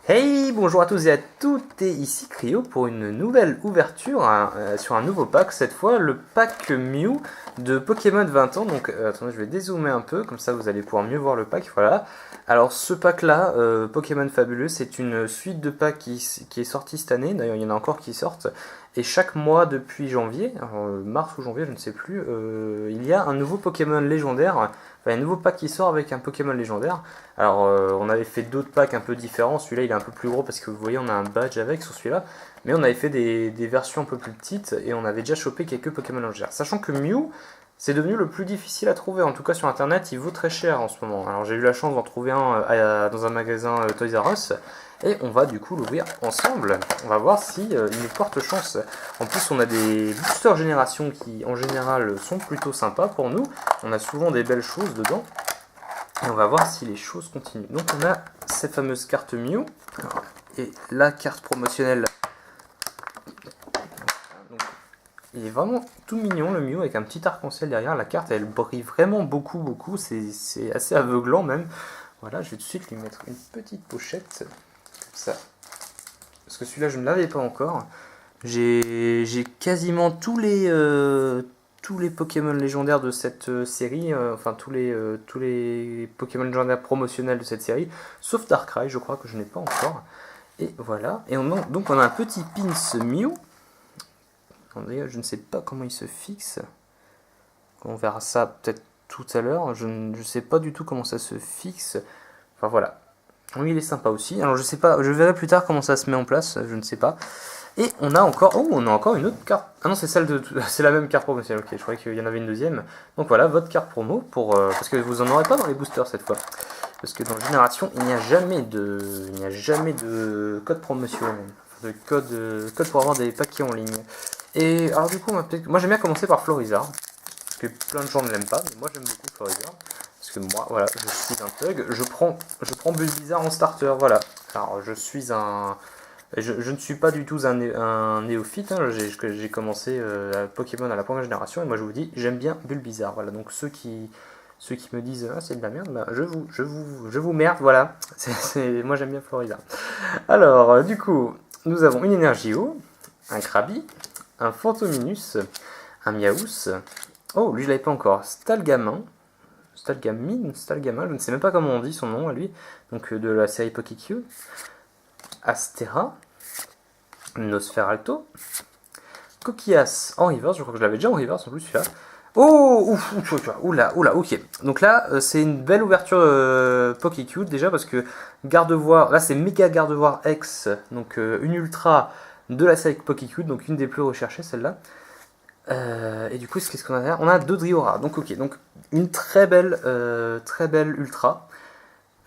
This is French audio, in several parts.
Hey, bonjour à tous et à toutes, et ici Cryo pour une nouvelle ouverture sur un nouveau pack, cette fois le pack Mew de Pokémon 20 ans. Donc attendez, je vais dézoomer un peu, comme ça vous allez pouvoir mieux voir le pack, voilà. Alors ce pack là, Pokémon Fabuleux, c'est une suite de packs qui est sortie cette année, d'ailleurs il y en a encore qui sortent, et chaque mois depuis janvier, mars ou janvier je ne sais plus, il y a un nouveau Pokémon légendaire, enfin un nouveau pack qui sort avec un Pokémon légendaire. Alors, on avait fait d'autres packs un peu différents. Celui-là, il est un peu plus gros parce que vous voyez, on a un badge avec sur celui-là. Mais on avait fait des versions un peu plus petites et on avait déjà chopé quelques Pokémon légendaires. Sachant que Mew, c'est devenu le plus difficile à trouver. En tout cas, sur internet, il vaut très cher en ce moment. Alors, j'ai eu la chance d'en trouver un dans un magasin Toys R Us. Et on va du coup l'ouvrir ensemble. On va voir si il nous porte chance. En plus, on a des boosters génération qui, en général, sont plutôt sympas pour nous. On a souvent des belles choses dedans. Et on va voir si les choses continuent. Donc on a cette fameuse carte Mew. Et la carte promotionnelle. Donc, il est vraiment tout mignon le Mew avec un petit arc-en-ciel derrière. La carte elle brille vraiment beaucoup. C'est assez aveuglant même. Voilà, je vais tout de suite lui mettre une petite pochette. Comme ça. Parce que celui-là je ne l'avais pas encore. J'ai quasiment tous les Pokémon légendaires de cette série, enfin tous les Pokémon légendaires promotionnels de cette série, sauf Darkrai, je crois que je n'ai pas encore. Et voilà. Et donc on a un petit pins Mew. Attendez, je ne sais pas comment il se fixe. On verra ça peut-être tout à l'heure. Je ne sais pas du tout comment ça se fixe. Enfin voilà. Oui, il est sympa aussi. Alors je sais pas, je verrai plus tard comment ça se met en place, je ne sais pas. Et on a encore une autre carte. Ah non, c'est c'est la même carte promotionnelle. Ok, je croyais qu'il y en avait une deuxième. Donc voilà, votre carte promo parce que vous en aurez pas dans les boosters cette fois. Parce que dans Génération, il n'y a jamais de code promotionnel, code pour avoir des paquets en ligne. Et alors du coup, moi j'aime bien commencer par Florizard, parce que plein de gens ne l'aiment pas, mais moi j'aime beaucoup Florizard. Parce que moi, voilà, je suis un thug. Je prends Bulbizarre en starter, voilà. Alors je suis un je ne suis pas du tout un néophyte, hein. J'ai commencé Pokémon à la première génération et moi je vous dis j'aime bien Bulbizarre. Voilà, donc ceux qui me disent ah, c'est de la merde, bah, je vous merde, voilà. Moi j'aime bien Florida. Alors, du coup, nous avons une énergie eau, un Krabi, un Fantominus, un Miaous. Oh, lui je l'avais pas encore. Stalgamin, je ne sais même pas comment on dit son nom à lui. Donc de la série Pokéq. Astera, Nosferalto, Coquillas en reverse, je crois que je l'avais déjà en reverse en plus celui-là. Oh, oula, ok. Donc là, c'est une belle ouverture Pokécute déjà parce que Gardevoir, là c'est méga Gardevoir X, donc une ultra de la série Pokécute, donc une des plus recherchées celle-là. Et du coup, qu'est-ce qu'on a derrière? On a Dodriora, donc ok, donc une très belle ultra.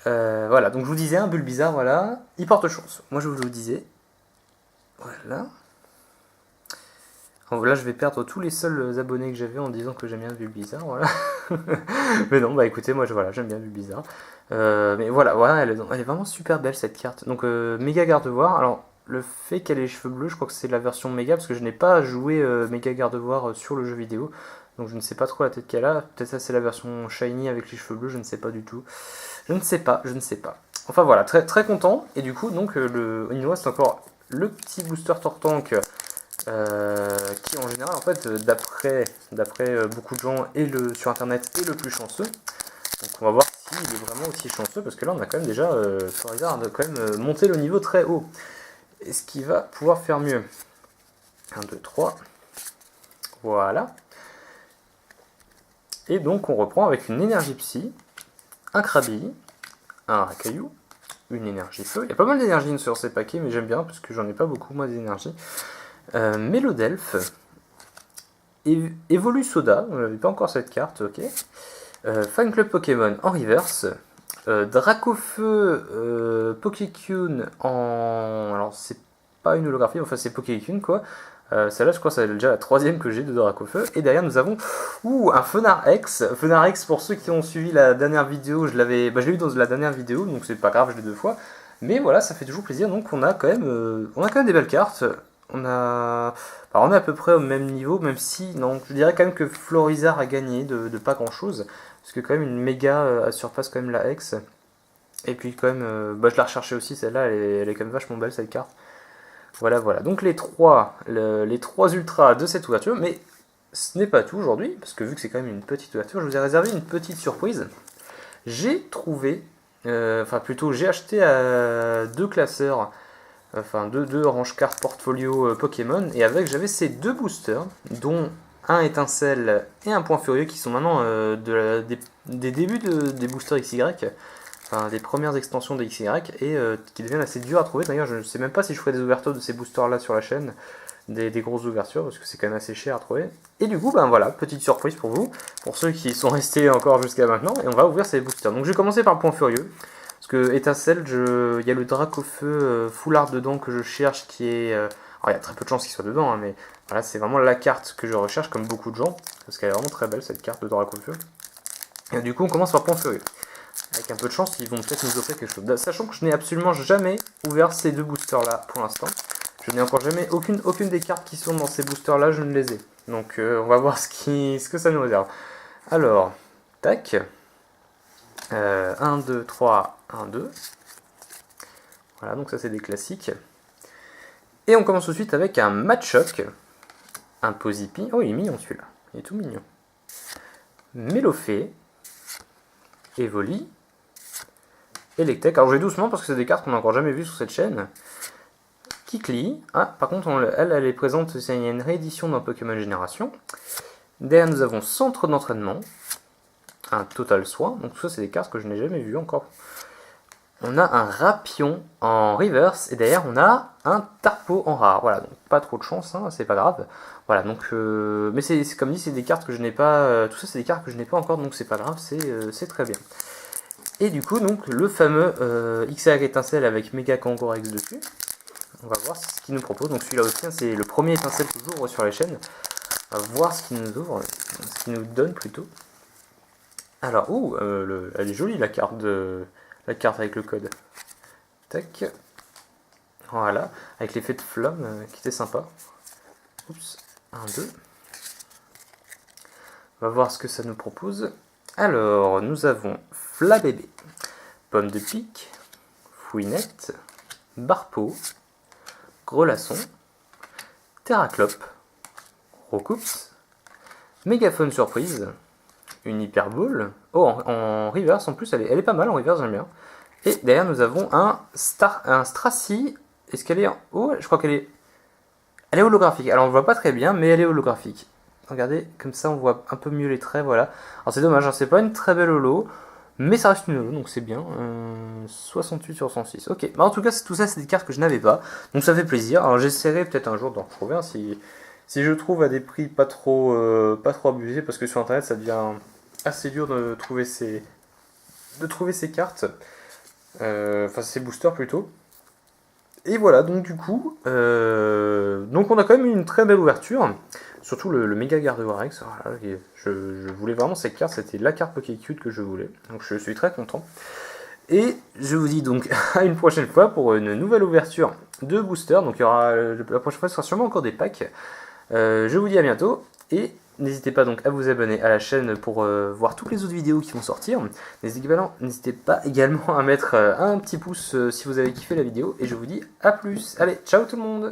Voilà, donc je vous disais, un Bulbizarre, voilà, il porte chance. Moi je vous le disais. Voilà. Alors là, je vais perdre tous les seuls abonnés que j'avais en disant que j'aime bien Bulbizarre, voilà. Mais non, bah écoutez, moi voilà, j'aime bien Bulbizarre. Mais voilà, elle est vraiment super belle cette carte. Donc méga Gardevoir. Alors le fait qu'elle ait les cheveux bleus, je crois que c'est la version méga parce que je n'ai pas joué méga Gardevoir sur le jeu vidéo. Donc je ne sais pas trop la tête qu'elle a. Peut-être ça c'est la version shiny avec les cheveux bleus, je ne sais pas du tout. Je ne sais pas. Enfin voilà, très content. Et du coup, donc il nous reste encore le petit booster Tortank qui en général, en fait, d'après beaucoup de gens sur internet est le plus chanceux. Donc on va voir s'il est vraiment aussi chanceux parce que là on a quand même déjà Florizard a quand même monté le niveau très haut. Est-ce qu'il va pouvoir faire mieux? 1, 2, 3. Voilà. Et donc on reprend avec une énergie psy, un Krabi, un Racaillou, une énergie feu. Il y a pas mal d'énergie sur ces paquets, mais j'aime bien parce que j'en ai pas beaucoup moi d'énergie. Mélodelph, Evolu Soda, on n'avait pas encore cette carte, ok. Fan Club Pokémon en reverse. Dracofeu Pokécune en. Alors, c'est pas une holographie, enfin, c'est Pokécune quoi. Celle-là, je crois que c'est déjà la troisième que j'ai de Dracofeu. Et derrière, nous avons un Fenard X. Fenard X, pour ceux qui ont suivi la dernière vidéo, je l'ai eu dans la dernière vidéo, donc c'est pas grave, je l'ai deux fois. Mais voilà, ça fait toujours plaisir. Donc, on a quand même des belles cartes. Alors, on est à peu près au même niveau, même si, non, je dirais quand même que Florizard a gagné de pas grand chose. Parce que quand même une méga surpasse quand même la X. Et puis quand même, je l'ai recherchée aussi, celle-là, elle est quand même vachement belle cette carte. Voilà, voilà. Donc les trois ultras de cette ouverture, mais ce n'est pas tout aujourd'hui, parce que vu que c'est quand même une petite ouverture, je vous ai réservé une petite surprise. J'ai trouvé, enfin plutôt j'ai acheté deux classeurs, enfin deux Orange Card Portfolio Pokémon, et avec j'avais ces deux boosters, dont un étincelle et un point furieux qui sont maintenant des débuts des boosters XY, enfin des premières extensions de XY, et qui deviennent assez durs à trouver. D'ailleurs, je ne sais même pas si je ferai des ouvertures de ces boosters là sur la chaîne, des grosses ouvertures, parce que c'est quand même assez cher à trouver. Et du coup, ben voilà, petite surprise pour vous, pour ceux qui sont restés encore jusqu'à maintenant, et on va ouvrir ces boosters. Donc je vais commencer par le point furieux. Parce que étincelle, il y a le Dracofeu foulard dedans que je cherche qui est. Alors il y a très peu de chances qu'il soit dedans, hein, mais voilà, c'est vraiment la carte que je recherche comme beaucoup de gens. Parce qu'elle est vraiment très belle cette carte de Dracofeu. Et du coup, on commence par point furieux. Avec un peu de chance, ils vont peut-être nous offrir quelque chose. Sachant que je n'ai absolument jamais ouvert ces deux boosters là pour l'instant. Je n'ai encore jamais aucune des cartes qui sont dans ces boosters là, je ne les ai. Donc on va voir ce que ça nous réserve. Alors, tac. 1, 2, 3, 1, 2. Voilà, donc ça c'est des classiques. Et on commence tout de suite avec un Machoke, un Pozipi. Oh, il est mignon celui-là, il est tout mignon. Mélofée, Evoli, Electek. Alors je vais doucement parce que c'est des cartes qu'on n'a encore jamais vues sur cette chaîne. Kikli. Ah, par contre, elle est présente, il y a une réédition d'un Pokémon Génération. Derrière, nous avons Centre d'entraînement, un Total Soin. Donc tout ça, c'est des cartes que je n'ai jamais vues encore. On a un Rapion en reverse, et derrière, on a un Tarpo en rare. Voilà, donc pas trop de chance, hein, c'est pas grave. Voilà, donc, mais c'est comme dit, c'est des cartes que je n'ai pas, tout ça, c'est des cartes que je n'ai pas encore, donc c'est pas grave, c'est très bien. Et du coup, donc, le fameux XY étincelle avec Méga Kangorax dessus. On va voir ce qu'il nous propose. Donc celui-là aussi, hein, c'est le premier étincelle que j'ouvre sur les chaînes. On va voir ce qu'il nous ouvre, ce qu'il nous donne plutôt. Alors, elle est jolie la carte avec le code. Tac. Voilà, avec l'effet de flamme qui était sympa. Oups, 1, 2. On va voir ce que ça nous propose. Alors, nous avons Flabébé, Pomme de pique, Fouinette, Barpeau, Grelasson, Terraclope, Rokups, Mégaphone surprise, une Hyperball. Oh, en reverse en plus, elle est pas mal en reverse, j'aime bien. Et derrière, nous avons un Stracy. Est-ce qu'elle est en haut? Je crois qu'elle est. Elle est holographique. Alors, on ne voit pas très bien, mais elle est holographique. Regardez, comme ça, on voit un peu mieux les traits, voilà. Alors, c'est dommage, hein, c'est pas une très belle holo. Mais ça reste une holo, donc c'est bien. 68 sur 106. Ok, bah en tout cas, tout ça, c'est des cartes que je n'avais pas. Donc ça fait plaisir. Alors j'essaierai peut-être un jour d'en retrouver un si je trouve à des prix pas trop abusés. Parce que sur internet, ça devient assez dur de trouver ces cartes. Enfin, ces boosters plutôt. Et voilà, donc du coup, donc on a quand même une très belle ouverture. Surtout le Méga Gardevoir-X, voilà, je voulais vraiment cette carte, c'était la carte Pokécute que je voulais, donc je suis très content. Et je vous dis donc à une prochaine fois pour une nouvelle ouverture de booster, donc il y aura, la prochaine fois ce sera sûrement encore des packs. Je vous dis à bientôt, et n'hésitez pas donc à vous abonner à la chaîne pour voir toutes les autres vidéos qui vont sortir. N'hésitez pas également à mettre un petit pouce si vous avez kiffé la vidéo, et je vous dis à plus. Allez, ciao tout le monde!